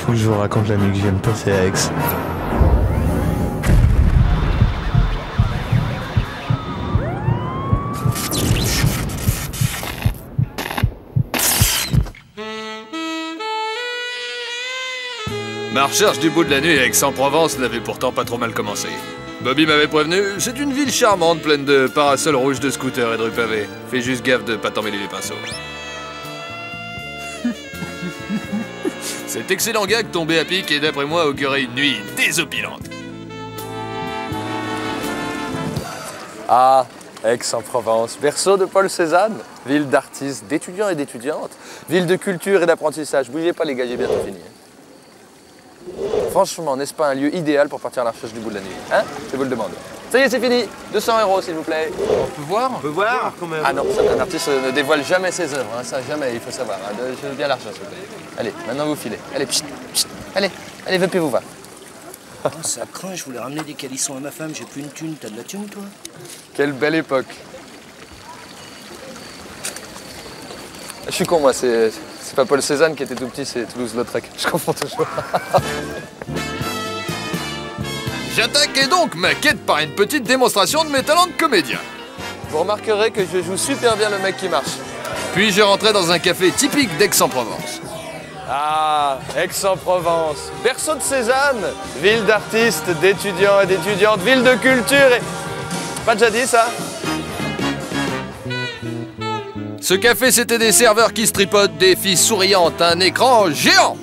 Faut que je vous raconte la nuit que je viens de passer à Aix. Ma recherche du bout de la nuit à Aix-en-Provence n'avait pourtant pas trop mal commencé. Bobby m'avait prévenu, c'est une ville charmante pleine de parasols rouges, de scooters et de rues pavées. Fais juste gaffe de pas t'emmêler les pinceaux. Cet excellent gag tombé à pic et d'après moi augurait une nuit désopilante. Ah, Aix-en-Provence, berceau de Paul Cézanne, ville d'artistes, d'étudiants et d'étudiantes, ville de culture et d'apprentissage. Bougez pas les gars, j'ai bientôt fini. Franchement, n'est-ce pas un lieu idéal pour partir à la recherche du bout de la nuit? Hein? Je vous le demande. Ça y est, c'est fini. 200 € s'il vous plaît. On peut voir? On peut voir quand même. Ah non, un artiste ne dévoile jamais ses œuvres, hein, ça jamais, il faut savoir. Hein. Je veux bien l'argent, s'il vous plaît. Allez, maintenant vous filez. Allez, pchit, pchit. Allez, veux vous va. Oh, ça craint, je voulais ramener des calissons à ma femme, j'ai plus une thune. T'as de la thune, toi? Quelle belle époque. Je suis con, moi, c'est pas Paul Cézanne qui était tout petit, c'est Toulouse-Lautrec. Je confonds toujours. J'attaquais donc ma quête par une petite démonstration de mes talents de comédien. Vous remarquerez que je joue super bien le mec qui marche. Puis je rentrais dans un café typique d'Aix-en-Provence. Ah, Aix-en-Provence, berceau de Cézanne, ville d'artistes, d'étudiants et d'étudiantes, ville de culture et... Pas déjà dit ça? Ce café, c'était des serveurs qui se tripotent, des filles souriantes, un écran géant.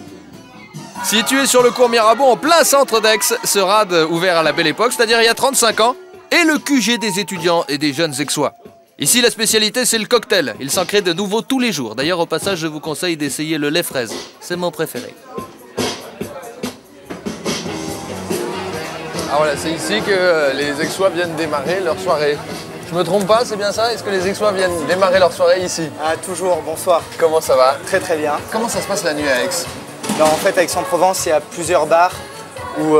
Situé sur le cours Mirabeau, en plein centre d'Aix, ce rad ouvert à la belle époque, c'est-à-dire il y a 35 ans, est le QG des étudiants et des jeunes aixois. Ici, la spécialité, c'est le cocktail. Il s'en crée de nouveaux tous les jours. D'ailleurs, au passage, je vous conseille d'essayer le lait fraise. C'est mon préféré. Ah voilà, c'est ici que les aixois viennent démarrer leur soirée. Je me trompe pas, c'est bien ça? Est-ce que les aixois viennent démarrer leur soirée ici? Ah, toujours, bonsoir. Comment ça va? Très très bien. Comment ça se passe la nuit à Aix? Alors, en fait, à Aix-en-Provence, il y a plusieurs bars où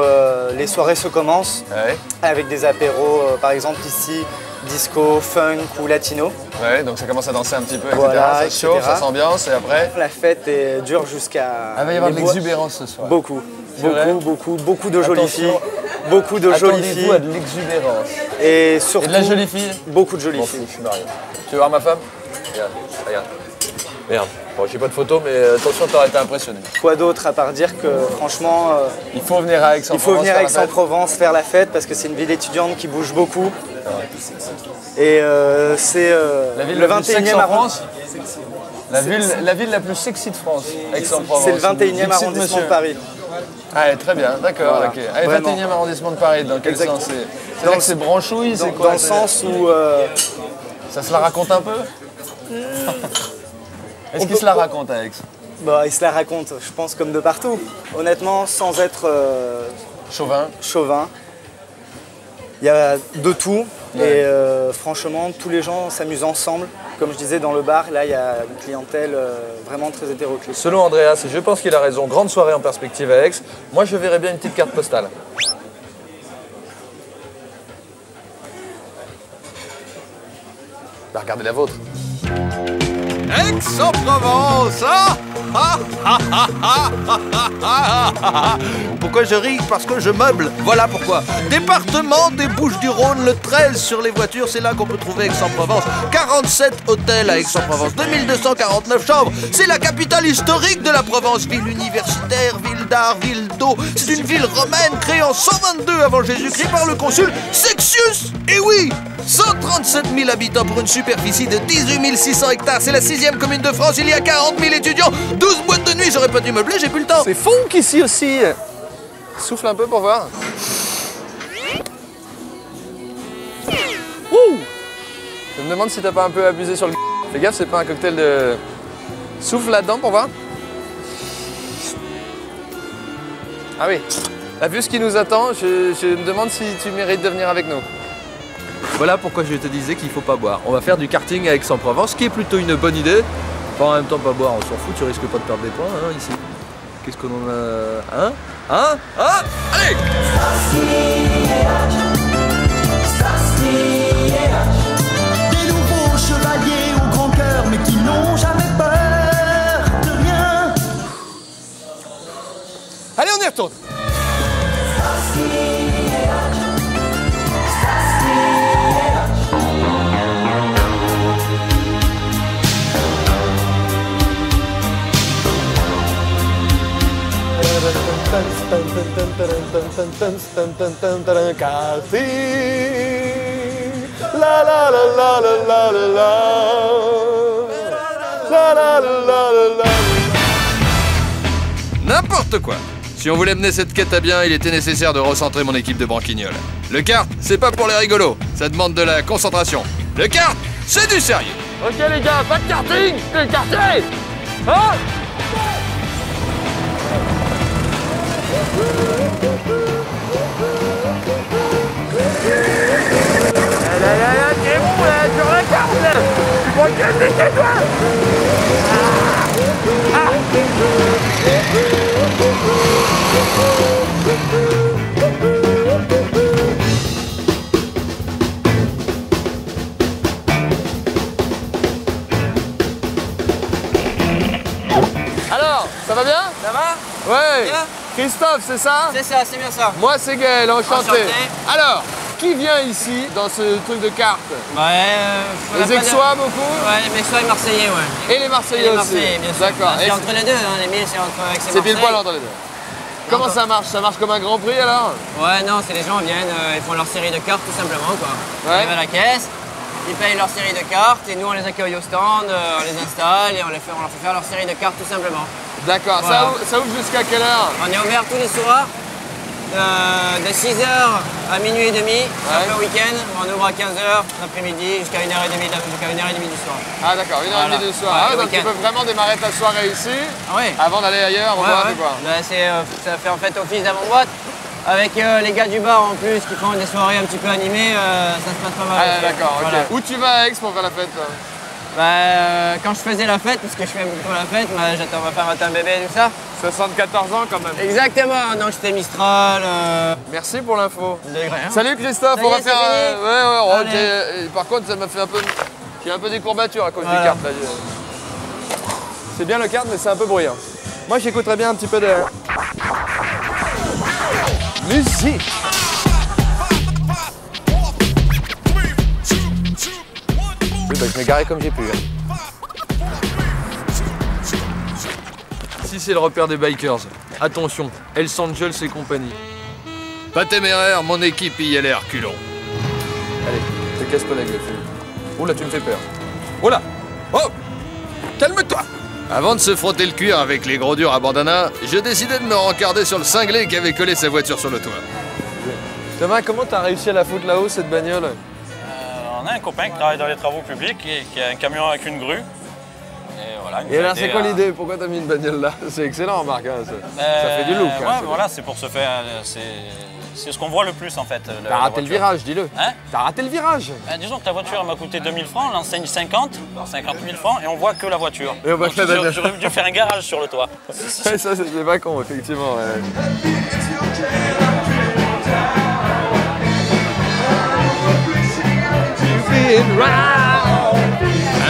les soirées se commencent Ouais. avec des apéros, par exemple ici, disco, funk ou latino. Ouais, donc ça commence à danser un petit peu, Voilà, etc. Ça chauffe, ça s'ambiance, et après? La fête dure jusqu'à... Ah, il va y avoir de les bois- l'exubérance ce soir. Beaucoup, C'est vrai beaucoup de jolies Attention. filles. Beaucoup de jolies Attendez-vous filles. à de l'exubérance. Et surtout, Et de la jolie fille? beaucoup de jolies Bon, filles. je suis marié. Tu veux voir ma femme? Regarde. Merde. Bon, j'ai pas de photo, mais attention, t'aurais été impressionné. Quoi d'autre à part dire que franchement, Il faut venir à Aix-en-Provence. il faut venir à faire la fête. Aix-en-Provence faire la fête parce que c'est une ville étudiante qui bouge beaucoup. Et c'est La ville le la plus sexy 21e en arrondissement. France. La ville la plus sexy de France, Aix-en-Provence. C'est le 21e Dixit, arrondissement monsieur. de Paris. Ah, très bien, d'accord, Voilà. ok. Allez, Vraiment. 21e arrondissement de Paris, dans quel Exact. sens? C'est-à-dire que c'est branchouille, c'est quoi? Dans le sens où Ça se la raconte un peu? Est-ce qu'il se la raconte à Aix? bah, il se la raconte, je pense, comme de partout. Honnêtement, sans être Chauvin? chauvin, il y a de tout. Ouais. Et franchement, tous les gens s'amusent ensemble. Comme je disais, dans le bar, là, il y a une clientèle vraiment très hétéroclite. Selon Andreas, et je pense qu'il a raison, grande soirée en perspective à Aix, moi je verrais bien une petite carte postale. Bah, regardez la vôtre. Aix-en-Provence, hein? Pourquoi je ris? Parce que je meuble, voilà pourquoi. Département des Bouches-du-Rhône, le 13 sur les voitures, c'est là qu'on peut trouver Aix-en-Provence. 47 hôtels à Aix-en-Provence, 2249 chambres. C'est la capitale historique de la Provence, ville universitaire, ville d'art, ville d'eau. C'est une ville romaine créée en 122 avant Jésus-Christ par le consul Sexius. Et oui, 137 000 habitants pour une superficie de 18 600 hectares. C'est la 6e commune de France, il y a 40 000 étudiants, 12 boîtes de nuit, j'aurais pas dû meubler, j'ai plus le temps. C'est funk ici aussi. Souffle un peu pour voir. Ouh. Je me demande si t'as pas un peu abusé sur le... Fais gaffe, c'est pas un cocktail de... Souffle là-dedans pour voir. Ah oui. T'as vu ce qui nous attend? Je me demande si tu mérites de venir avec nous. Voilà pourquoi je te disais qu'il faut pas boire. On va faire du karting à Aix-en-Provence, ce qui est plutôt une bonne idée. Enfin, en même temps, pas boire, on s'en fout, tu risques pas de perdre des points hein, ici. Qu'est-ce qu'on en a... Hein? Allez! Des nouveaux chevaliers au grand cœur, mais qui n'ont jamais peur de rien. tourne. La la la la la la la la. La la la la la. N'importe quoi. Si on voulait mener cette quête à bien, il était nécessaire de recentrer mon équipe de branquignoles. Le kart, c'est pas pour les rigolos, ça demande de la concentration. Le kart, c'est du sérieux. Ok les gars, pas de karting, c'est karting. Hein? T'es bon là, sur la carte là. Tu prends que c'est chez toi. Alors, ça va bien? Ça va? Ouais. Bien. Christophe, c'est ça? C'est ça, c'est bien ça. Moi, c'est Gaël, enchanté. Enchanté. Alors, qui vient ici dans ce truc de cartes? Les Aixois beaucoup? Ouais, les Aixois et Marseillais, ouais. Et les Marseillais Et les aussi? Marseillais, bien sûr. D'accord. C'est entre les deux, hein, les milles, c'est entre Aix et Marseille. C'est pile poil entre les deux. Comment ça marche? Ça marche comme un Grand Prix alors? Ouais, non, c'est les gens viennent, ils font leur série de cartes tout simplement, quoi. Ils Ouais. arrivent à la caisse, ils payent leur série de cartes et nous on les accueille au stand, on les installe et on leur fait faire leur série de cartes tout simplement. D'accord. Voilà. Ça ouvre jusqu'à quelle heure? On est ouvert tous les soirs, de 6h à minuit et demi, sauf le week-end. On ouvre à 15h l'après-midi jusqu'à 1h30 du soir. Ah d'accord, 1h30 du soir. Ouais, Ah, le donc tu week-end. peux vraiment démarrer ta soirée ici Ah ouais. avant d'aller ailleurs au boîte ou quoi? Là, ça fait en fait office d'avant-boîte. Avec les gars du bar en plus qui font des soirées un petit peu animées, ça se passe pas mal. Ah aussi. d'accord, ok. Voilà. Où tu vas à Aix pour faire la fête toi? Quand je faisais la fête, parce que je fais beaucoup la fête, j'attends ma femme, un bébé et tout ça. 74 ans quand même. Exactement, donc j'étais Mistral. Merci pour l'info. De rien. Salut Christophe, Ça y on va est, faire. c'est fini Ouais, Allez. ok. Et par contre, ça m'a fait un peu. J'ai un peu des courbatures à cause Voilà. du kart là. C'est bien le kart, mais c'est un peu bruyant. Moi, j'écouterais bien un petit peu de musique. Oui, bah, je m'ai garé comme j'ai pu. Si c'est le repère des bikers, attention, Hells Angels et compagnie. Pas téméraire, mon équipe y allait à reculons. Allez, te casse pas la gueule. Oh là, tu me fais peur. Oh là. Oh. Calme-toi. Avant de se frotter le cuir avec les gros durs à bandana, je décidais de me rencarder sur le cinglé qui avait collé sa voiture sur le toit. Thomas, comment t'as réussi à la foutre là-haut, cette bagnole? On a un copain qui travaille dans les travaux publics et qui a un camion avec une grue. Et voilà, il nous Et a alors, aidé c'est quoi à- l'idée? Pourquoi t'as mis une bagnole là? C'est excellent, Marc. Hein, ça fait du look. Ouais, hein, voilà, c'est pour se faire. C'est ce qu'on voit le plus en fait. T'as raté le virage, dis-le. Hein? T'as raté le virage. Disons que ta voiture m'a coûté 2000 francs, l'enseigne 50 000 francs et on voit que la voiture. Et on voit Donc, que la bagnole. j'aurais dû faire un garage sur le toit. Ouais, ça, c'est pas con, effectivement. Ouais.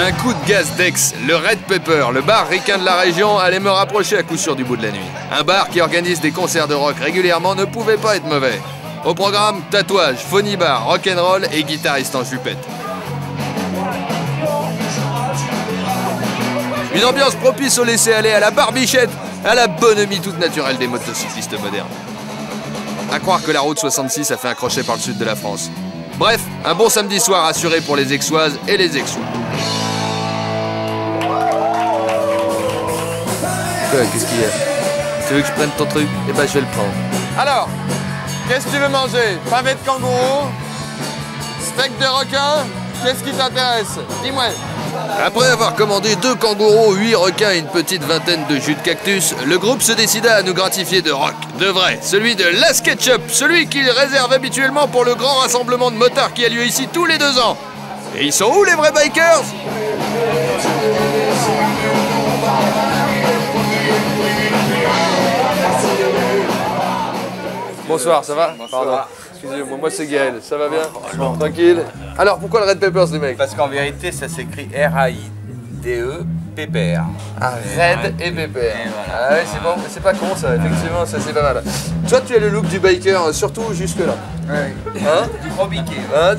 Un coup de gaz d'Aix, le Red Pepper, le bar ricain de la région, allait me rapprocher à coup sûr du bout de la nuit. Un bar qui organise des concerts de rock régulièrement ne pouvait pas être mauvais. Au programme, tatouage, phony bar, rock'n'roll et guitariste en jupette. Une ambiance propice au laisser-aller à la barbichette, à la bonhomie toute naturelle des motocyclistes modernes. À croire que la route 66 a fait un crochet par le sud de la France. Bref, un bon samedi soir assuré pour les Aixoises et les Aixois. Qu'est-ce qu'il y a? Tu veux que je prenne ton truc? Eh ben je vais le prendre. Alors, qu'est-ce que tu veux manger? Pavé de kangourou? Steak de requin? Qu'est-ce qui t'intéresse? Dis-moi. Après avoir commandé 2 kangourous, 8 requins et une petite vingtaine de jus de cactus, le groupe se décida à nous gratifier de rock, de vrai, celui de Las Ketchup, celui qu'il réserve habituellement pour le grand rassemblement de motards qui a lieu ici tous les 2 ans. Et ils sont où les vrais bikers? Bonsoir, ça va? Pardon. Excusez-moi, moi c'est Gaël, ça va bien? Tranquille. Alors pourquoi le Red Peppers les mecs? Parce qu'en vérité, ça s'écrit RAI. REDE-PPR. Ah, Red et pépère. Ah ouais, c'est pas con ça, effectivement, ça c'est pas mal. Toi, tu as le look du biker, surtout jusque-là. Ouais. Hein? Du gros biquet. Hein,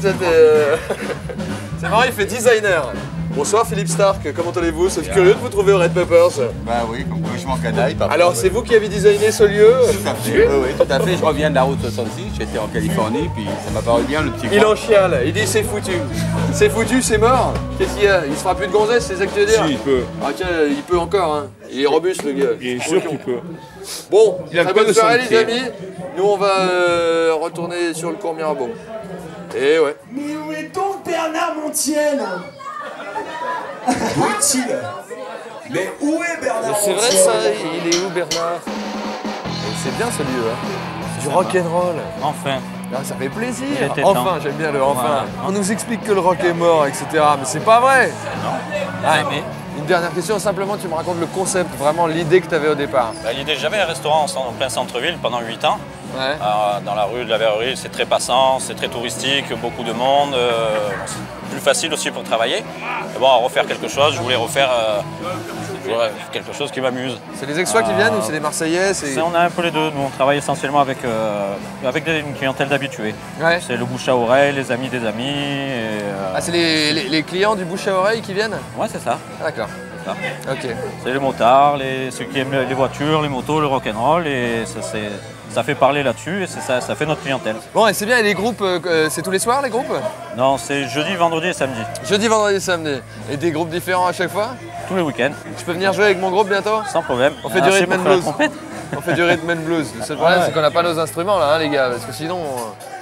c'est marrant, il fait designer. Bonsoir Philippe Stark, comment allez-vous? C'est curieux de vous trouver au Red Peppers. Bah oui, comme quoi je m'en canaille. Alors, c'est vous qui avez designé ce lieu? Tout à fait. Oui, tout à fait. Je reviens de la route 66, j'étais en Californie, puis ça m'a paru bien le petit Il coin. en chiale, il dit c'est foutu. C'est foutu, c'est mort. Qu'est-ce qu'il y a? Il se fera plus de gonzesse, c'est ça que tu veux dire? Si, il peut. Ah tiens, il peut encore, hein. Il est robuste le gars. Il est sûr qu'il peut. Bon, Il a très pas bonne de soirée les santé. amis. Nous on va retourner sur le cours Mirabeau. Et ouais. Mais où est donc Bernard Montiel? Où est-il? Mais où est Bernard C'est vrai ça, il est où Bernard? C'est bien ce lieu, hein. Du rock'n'roll. Enfin. Ah, ça fait plaisir. Il était Enfin, temps. j'aime bien le enfin. Voilà. On nous explique que le rock est mort, etc. Mais c'est pas vrai. Ah, mais Une dernière question, simplement tu me racontes le concept, vraiment l'idée que tu avais au départ. l'idée, j'avais un restaurant en plein centre-ville pendant 8 ans. Ouais. Dans la rue de la Verrerie, c'est très passant, c'est très touristique, beaucoup de monde. C'est plus facile aussi pour travailler. Et bon, à refaire quelque chose, je voulais refaire quelque chose qui m'amuse. C'est les Aixois qui viennent ou c'est les Marseillais? On a un peu les deux. Nous, on travaille essentiellement avec une clientèle d'habitués. Ouais. C'est le bouche à oreille, les amis des amis. Ah, c'est les clients du bouche à oreille qui viennent? Ouais, c'est ça. Ah, d'accord. C'est ça. Ok. C'est les motards, ceux qui aiment les voitures, les motos, le rock'n'roll. Et ça fait parler là-dessus et ça fait notre clientèle. Bon, et c'est bien, et les groupes, c'est tous les soirs les groupes? Non, c'est jeudi, vendredi et samedi. Jeudi, vendredi, samedi. Et des groupes différents à chaque fois? Tous les week-ends. Je peux venir jouer avec mon groupe bientôt? Sans problème. On fait du rhythm and blues. trompette. On fait du rhythm and blues. Le seul problème, c'est qu'on n'a pas nos instruments là, hein, les gars, parce que sinon.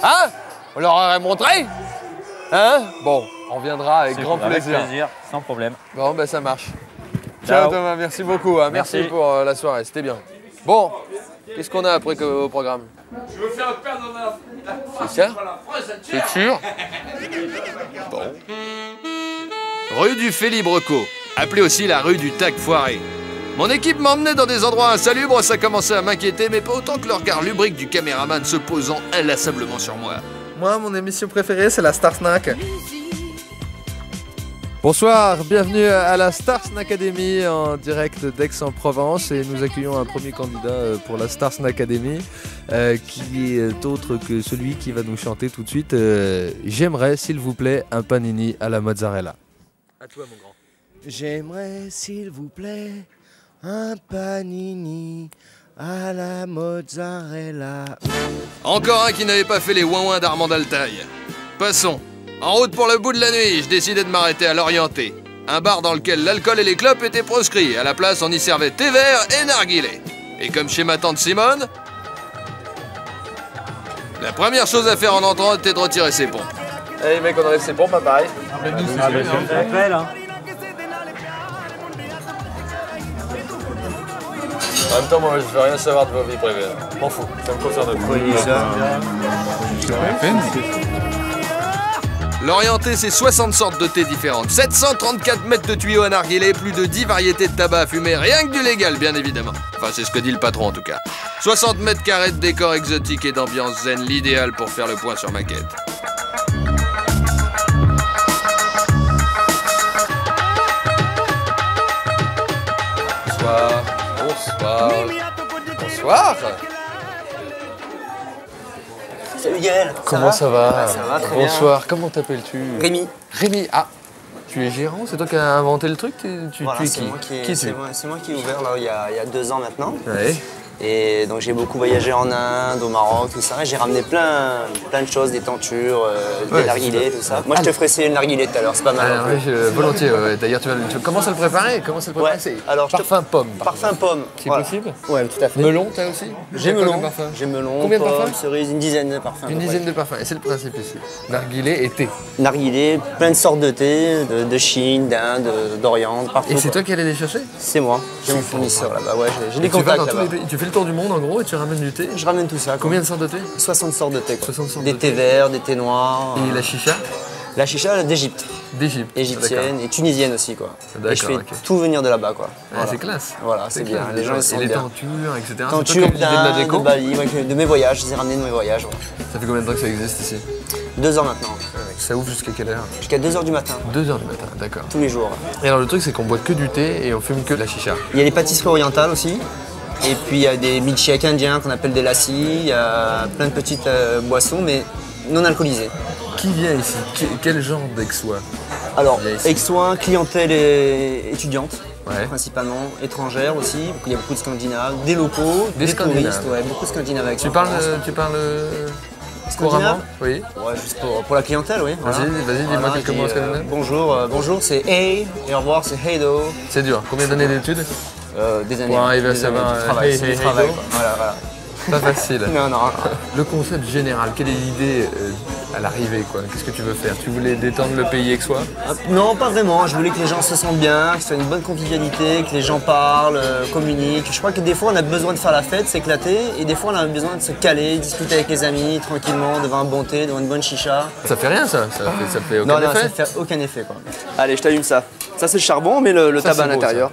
Hein? On leur aurait montré? Hein? Bon, on viendra avec grand plaisir. Avec plaisir, sans problème. Bon, ben ça marche. Ciao. Ciao Thomas, merci beaucoup. Hein. Merci pour la soirée, c'était bien. Bon, qu'est-ce qu'on a après au programme? Je veux faire perdre ma... C'est ça? C'est sûr? Bon. Rue du Félibreco, appelée aussi la rue du Tac Foiré. Mon équipe m'emmenait dans des endroits insalubres, ça commençait à m'inquiéter, mais pas autant que le regard lubrique du caméraman se posant inlassablement sur moi. Moi, mon émission préférée, c'est la Star Snack. Bonsoir, bienvenue à la Star Snack Academy en direct d'Aix-en-Provence et nous accueillons un premier candidat pour la Star Snack Academy qui est autre que celui qui va nous chanter tout de suite J'aimerais s'il vous plaît un panini à la mozzarella. À toi mon grand. J'aimerais s'il vous plaît un panini à la mozzarella. Encore un qui n'avait pas fait les ouin-ouin d'Armand Altaï. Passons. En route pour le bout de la nuit, je décidais de m'arrêter à l'Orienté. Un bar dans lequel l'alcool et les clopes étaient proscrits. À la place, on y servait thé vert et narguilé. Et comme chez ma tante Simone, la première chose à faire en entrant était de retirer ses pompes. Allez mec, on enlève ses pompes, pas pareil. En même temps, moi, je veux rien savoir de vos vies privées. M'en fous, ça me concerne pas. L'Orienté, c'est 60 sortes de thé différentes, 734 mètres de tuyaux à narguilé, plus de 10 variétés de tabac à fumer, rien que du légal, bien évidemment. Enfin, c'est ce que dit le patron, en tout cas. 60 mètres carrés de décors exotiques et d'ambiance zen, l'idéal pour faire le point sur ma quête. Bonsoir. Bonsoir. Bonsoir. Salut Gaël. Comment ça va? Ça va très bien. Bonsoir. Comment t'appelles-tu? Rémi. Rémi. Ah. Tu es gérant? C'est toi qui as inventé le truc? Tu Voilà, es c'est qui? moi qui, Qui c'est tu? moi, c'est moi qui ai ouvert là, il y a 2 ans maintenant. Ouais. Et donc j'ai beaucoup voyagé en Inde, au Maroc, tout ça. Et j'ai ramené plein de choses, des tentures, Ouais, des narguilés, tout ça. Moi je te ferai essayer le narguilé tout à l'heure, c'est pas mal. Ah, ouais, volontiers. Ouais. D'ailleurs, tu commences à le préparer? Comment ça le préparer? Ouais. Alors, parfum pomme. Parfum pomme. C'est voilà. possible? Ouais, tout à fait. Melon, t'as aussi? J'ai T'as quoi melon. comme parfum? J'ai melon, Combien de pomme, parfums? cerise, une dizaine de parfums. Une dizaine de parfums. Et c'est le principe ici. Narguilé et thé. Narguilé, plein de sortes de thé, de Chine, d'Inde, d'Orient, partout. Et c'est quoi. toi qui allais les chercher? C'est moi. J'ai mon fournisseur là-bas. Ouais, j'ai des Tu vas contacts dans tous là-bas. les pays. Tu fais le tour du monde en gros et tu ramènes du thé? Je ramène tout ça. quoi. Combien de sortes de thé? 60 sortes de thé. Quoi. 60 sortes des de thés thé. verts, des thés noirs. Et la chicha? La chicha d'Égypte. D'Égypte. Égyptienne et tunisienne aussi quoi. Et je fais ok. tout venir de là-bas quoi. Ah, Voilà. c'est classe. Voilà, c'est bien. classe. Les gens ils sont et les bien. tentures, etc. C'est toi Tentures qui as eu l'idée de la d'Inde, déco? de Bali, de mes voyages, je les ai ramenés de mes voyages. Ouais. Ça fait combien de temps que ça existe ici? 2 ans maintenant. Ça ouvre jusqu'à quelle heure? Jusqu'à 2h du matin. 2h du matin, d'accord. Tous les jours. Et alors le truc c'est qu'on boit que du thé et on fume que de la chicha. Il y a les pâtisseries orientales aussi. Et puis il y a des milkshakes indiens qu'on appelle des lassis. Il y a plein de petites boissons, mais non alcoolisées. Qui vient ici? Quel genre d'Aixois? Alors, Aixois, clientèle étudiante. Ouais. Principalement étrangères aussi, il y a beaucoup de Scandinaves, des locaux, des touristes, ouais, beaucoup de Scandinaves avec tu parles couramment? Oui. Ouais, juste pour la clientèle, oui. Vas-y, dis-moi quelques mots en scandinave. Bonjour c'est hey, et au revoir c'est hey do. C'est dur. Combien d'années d'études? Des années. Pour arriver à savoir travail, c'est du travail. Voilà. Pas facile. Non. Le concept général, quelle est l'idée à l'arrivée quoi? Qu'est-ce que tu veux faire? Tu voulais détendre le pays aixois? Non, pas vraiment. Je voulais que les gens se sentent bien, que ce soit une bonne convivialité, que les gens parlent, communiquent. Je crois que des fois on a besoin de faire la fête, s'éclater, et des fois on a besoin de se caler, discuter avec les amis tranquillement, devant un bon thé, devant une bonne chicha. Ça fait rien ça? Ça fait aucun effet? Non, ça fait aucun effet quoi. Allez, je t'allume ça. Ça c'est le charbon, mais le tabac à l'intérieur.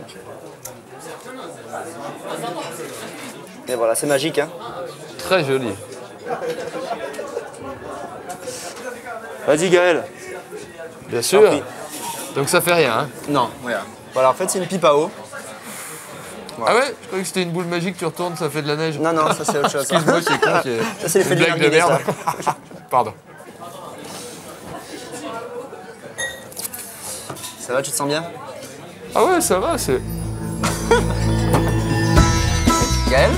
Et voilà, c'est magique, hein. Très joli. Vas-y Gaël. Bien sûr. Donc ça fait rien, hein? Non, regarde. Voilà, en fait c'est une pipe à eau. Voilà. Ah ouais? Je croyais que c'était une boule magique, tu retournes, ça fait de la neige. Non, ça c'est autre chose. Excuse-moi, c'est con. Ça c'est l'effet de merde. Pardon. Ça va, tu te sens bien? Ah ouais, ça va, c'est... Gaël?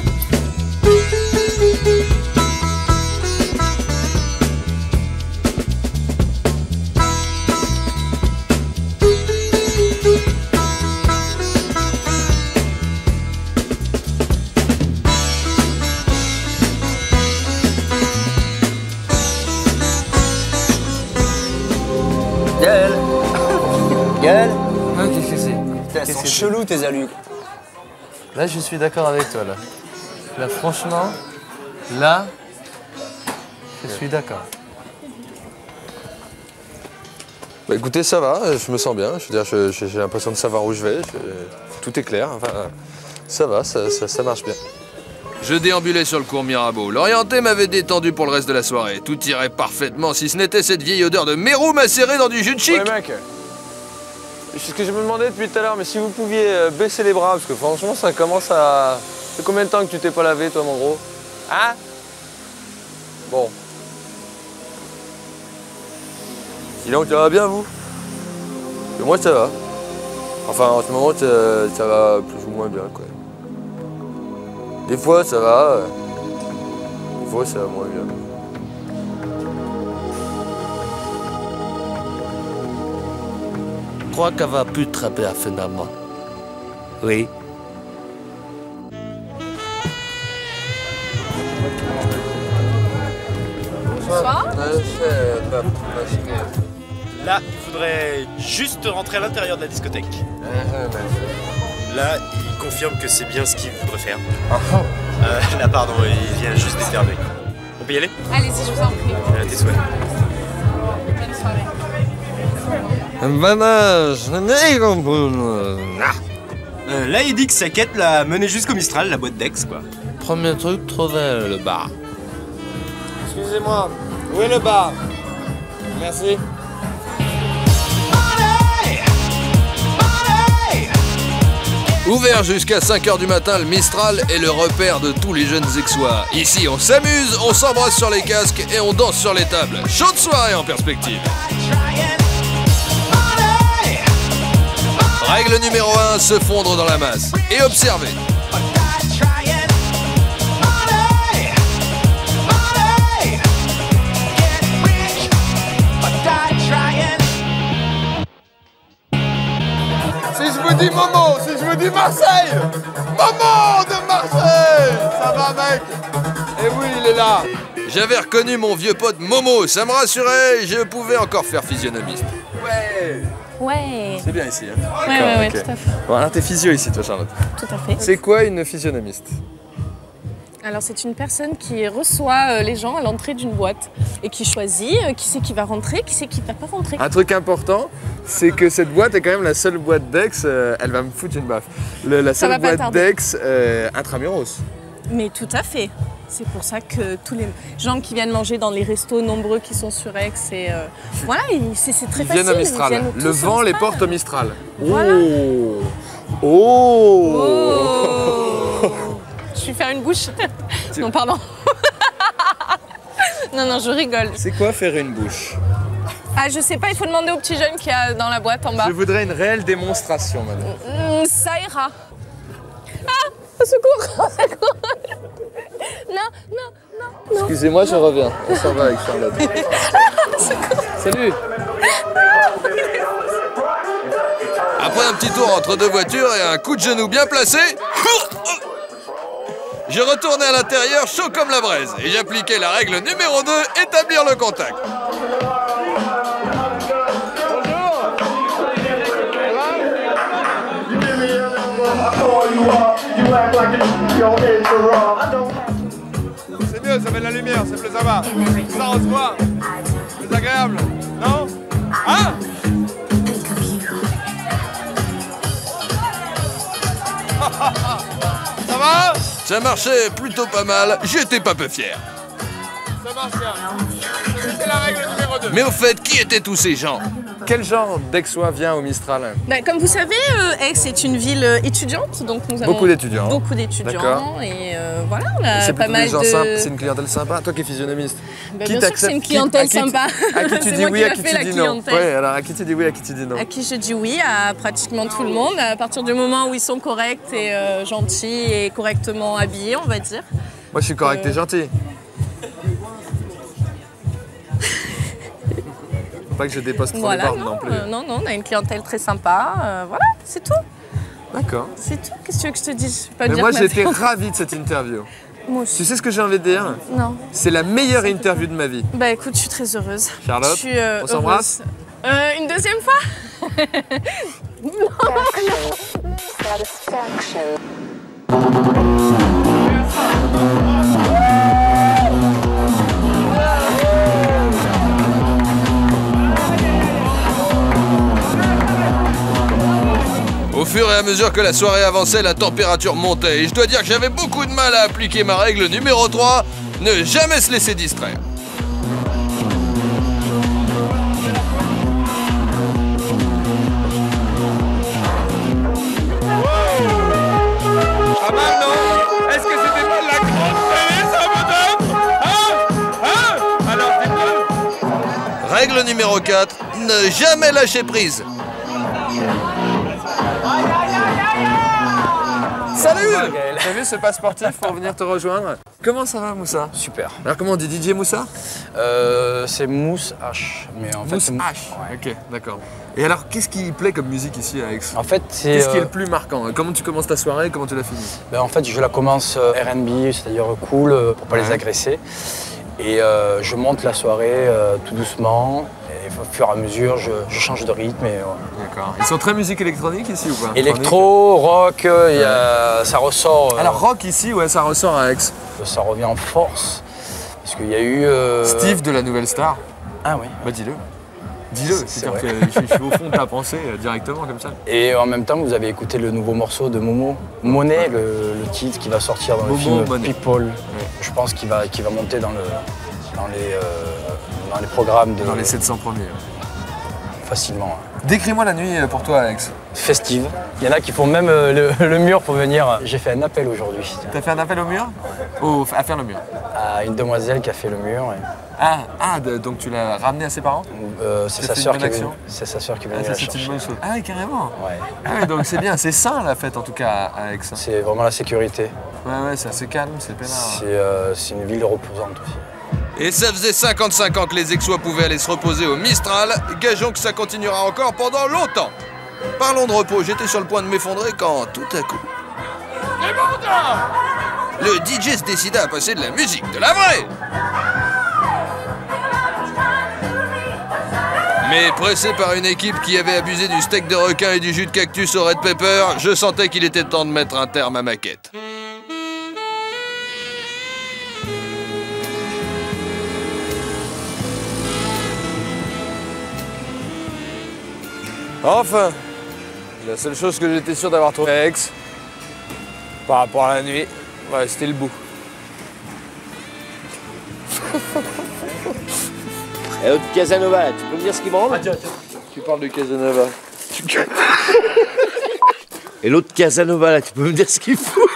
Gaël? Ouais, qu'est-ce que c'est? Elles sont chelous tes alus. Là, je suis d'accord avec toi, là. Là, franchement, là, je suis d'accord. Bah écoutez, ça va, je me sens bien. Je veux dire, j'ai l'impression de savoir où je vais. Tout est clair. Enfin, ça va, ça marche bien. Je déambulais sur le cours Mirabeau. L'orienté m'avait détendu pour le reste de la soirée. Tout irait parfaitement si ce n'était cette vieille odeur de mérou macéré dans du jus de chic. Ouais mec, c'est ce que je me demandais depuis tout à l'heure, mais si vous pouviez baisser les bras, parce que franchement ça commence à... Ça fait combien de temps que tu t'es pas lavé toi mon gros? Hein? Bon. Sinon, ça va bien vous? Et moi ça va. Enfin en ce moment ça va plus ou moins bien quoi. Des fois ça va, des fois ça va moins bien. Je crois qu'elle va plus trapper à finalement. Oui. Bonsoir. Là, il faudrait juste rentrer à l'intérieur de la discothèque. Là, il confirme que c'est bien ce qu'il voudrait faire. Là, pardon, il vient juste d'éternuer. On peut y aller? Allez-y, je vous en prie. À tes souhaits. Bonne soirée. Là, il dit que sa quête l'a mené jusqu'au Mistral, la boîte d'Aix, quoi. Premier truc, trouver le bar. Excusez-moi, où est le bar? Merci. Ouvert jusqu'à 5h du matin, le Mistral est le repère de tous les jeunes Aixois. Ici, on s'amuse, on s'embrasse sur les casques et on danse sur les tables. Chaude soirée en perspective. Règle numéro 1, se fondre dans la masse et observer. Si je vous dis Momo, si je vous dis Marseille, Momo de Marseille, ça va mec? Et oui, il est là. J'avais reconnu mon vieux pote Momo, ça me rassurait, je pouvais encore faire physionomiste. Ouais. Ouais. C'est bien ici, hein? Ouais, tout à fait. Bon, alors t'es physio ici, toi, Charlotte. Tout à fait. C'est quoi une physionomiste? Alors, c'est une personne qui reçoit les gens à l'entrée d'une boîte et qui choisit qui c'est qui va rentrer, qui c'est qui va pas rentrer. Un truc important, c'est que cette boîte est quand même la seule boîte d'Aix, elle va me foutre une baffe, la seule boîte d'Aix intramuros. Mais tout à fait. C'est pour ça que tous les gens qui viennent manger dans les restos nombreux qui sont sur Aix, voilà, c'est très facile. Ils viennent au Mistral. Ils viennent Le tous au vent les Mistral. porte au Mistral. Voilà. Je vais faire une bouche. Non, pardon. Non, je rigole. C'est quoi faire une bouche? Ah, je sais pas, il faut demander au petit jeune qui a dans la boîte en bas. Je voudrais une réelle démonstration, madame. Ça ira. Ah, au secours, au secours. Non. Excusez-moi, je reviens. On s'en va avec Charlotte. Salut. Après un petit tour entre deux voitures et un coup de genou bien placé, je retournais à l'intérieur chaud comme la braise et j'appliquais la règle numéro 2, établir le contact. C'est mieux, ça met de la lumière, c'est plus sympa. Ça on se voit. Plus agréable, non? Hein? Ça va? Ça marchait plutôt pas mal, j'étais pas peu fier. Ça marche bien. C'était la règle numéro 2. Mais au fait, qui étaient tous ces gens? Quel genre d'Aixois vient au Mistral? Comme vous savez, Aix est une ville étudiante, donc nous avons Beaucoup d'étudiants. Beaucoup d'étudiants. D'accord. Et voilà, on a C'est pas plutôt mal des gens de... sympas. C'est une clientèle sympa. Toi qui es physionomiste. Bien sûr que c'est une clientèle sympa. À qui tu C'est dis moi oui, qui à l'a qui fait, tu la dis non. clientèle. Ouais, alors à qui tu dis oui, à qui tu dis non. À qui je dis oui, à pratiquement tout le monde, à partir du moment où ils sont corrects et gentils et correctement habillés, on va dire. Moi je suis correct et gentil. Faut pas que je dépasse trop les bornes non plus. Non, on a une clientèle très sympa, voilà, c'est tout. D'accord. C'est tout, qu'est-ce que tu veux que je te dise? Mais moi j'étais ravi de cette interview. Moi aussi. Tu sais ce que j'ai envie de dire? Non. C'est la meilleure interview de ma vie. Bah écoute, je suis très heureuse. Charlotte, je suis, on s'embrasse? Une deuxième fois? Au fur et à mesure que la soirée avançait, la température montait et je dois dire que j'avais beaucoup de mal à appliquer ma règle numéro 3, ne jamais se laisser distraire. Pas mal, non? Est-ce que c'était pas de la grande télé, ça, madame? Alors, dis-moi. Règle numéro 4, ne jamais lâcher prise. Salut! T'as vu ce pas sportif pour venir te rejoindre? Comment ça va, Moussa? Super. Alors comment on dit, DJ Moussa? C'est Mousse H. Mais en fait, Mousse H. Ouais. Ok, d'accord. Et alors, qu'est-ce qui plaît comme musique ici à Aix? En fait, c'est... Qu'est-ce qui est le plus marquant? Comment tu commences ta soirée et comment tu la finis? En fait, je la commence R&B, c'est-à-dire cool, pour pas les agresser. Et je monte la soirée tout doucement. Et au fur et à mesure, je change de rythme. D'accord. Ils sont très musique électronique ici ou pas? Électro, rock, ça ressort. Alors rock ici, ouais, ça ressort à Aix. Ça revient en force. Parce qu'il y a eu... Steve de la Nouvelle Star. Ah oui. Bah dis-le. Dis-le, c'est-à-dire que je suis au fond de ta pensée directement comme ça. Et en même temps, vous avez écouté le nouveau morceau de Momo, Monet, le titre qui va sortir dans le film People. Ouais. Je pense qu'il va monter dans les programmes de... Dans les 700 premiers. Facilement. Décris-moi la nuit pour toi, Alex. Festive. Il y en a qui font même le mur pour venir. J'ai fait un appel aujourd'hui. T'as fait un appel au mur? À faire le mur? À une demoiselle qui a fait le mur. Et... donc tu l'as ramené à ses parents? C'est sa sœur qui est venue. C'est sa sœur qui est venue la chercher. C'est une bonne chose. Ah oui, carrément. Ouais. Ah ouais, donc c'est bien, c'est sain la fête en tout cas à Aix. C'est vraiment la sécurité. Ouais, c'est assez calme, c'est peinard. C'est une ville reposante aussi. Et ça faisait 55 ans que les Aixois pouvaient aller se reposer au Mistral. Gageons que ça continuera encore pendant longtemps. Parlons de repos, j'étais sur le point de m'effondrer quand tout à coup... Le DJ se décida à passer de la musique, de la vraie. Mais pressé par une équipe qui avait abusé du steak de requin et du jus de cactus au Red Pepper, je sentais qu'il était temps de mettre un terme à ma quête. Enfin, la seule chose que j'étais sûr d'avoir trouvé à Aix, par rapport à la nuit, ouais, c'était le bout. Et l'autre Casanova, là, tu peux me dire ce qu'il branle? Tu parles de Casanova. Et l'autre Casanova, là, tu peux me dire ce qu'il fout?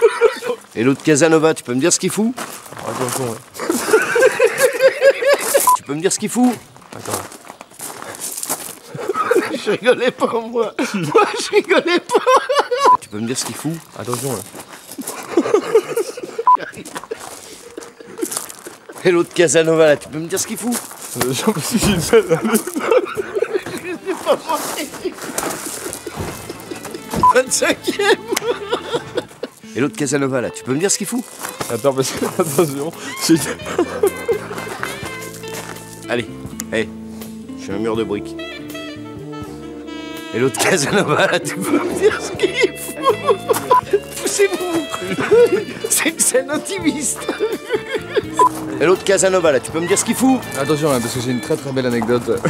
Et l'autre Casanova, tu peux me dire ce qu'il fout? Attention, ouais. Tu peux me dire ce qu'il fout? Attends. Je rigolais pas, moi. Moi, je rigolais pas. Tu peux me dire ce qu'il fout? Attention, là. Et l'autre Casanova, là, tu peux me dire ce qu'il fout? J'en me suis dit ça, là. Je l'ai pas manqué. 25e. Et l'autre Casanova, là, tu peux me dire ce qu'il fout? Attends, parce que, attention, Allez, hey, je suis un mur de briques. Et l'autre Casanova, là, tu peux me dire ce qu'il fout? Poussez-vous. C'est une scène intimiste. Et l'autre Casanova, là, tu peux me dire ce qu'il fout? Attention, là, parce que j'ai une très très belle anecdote.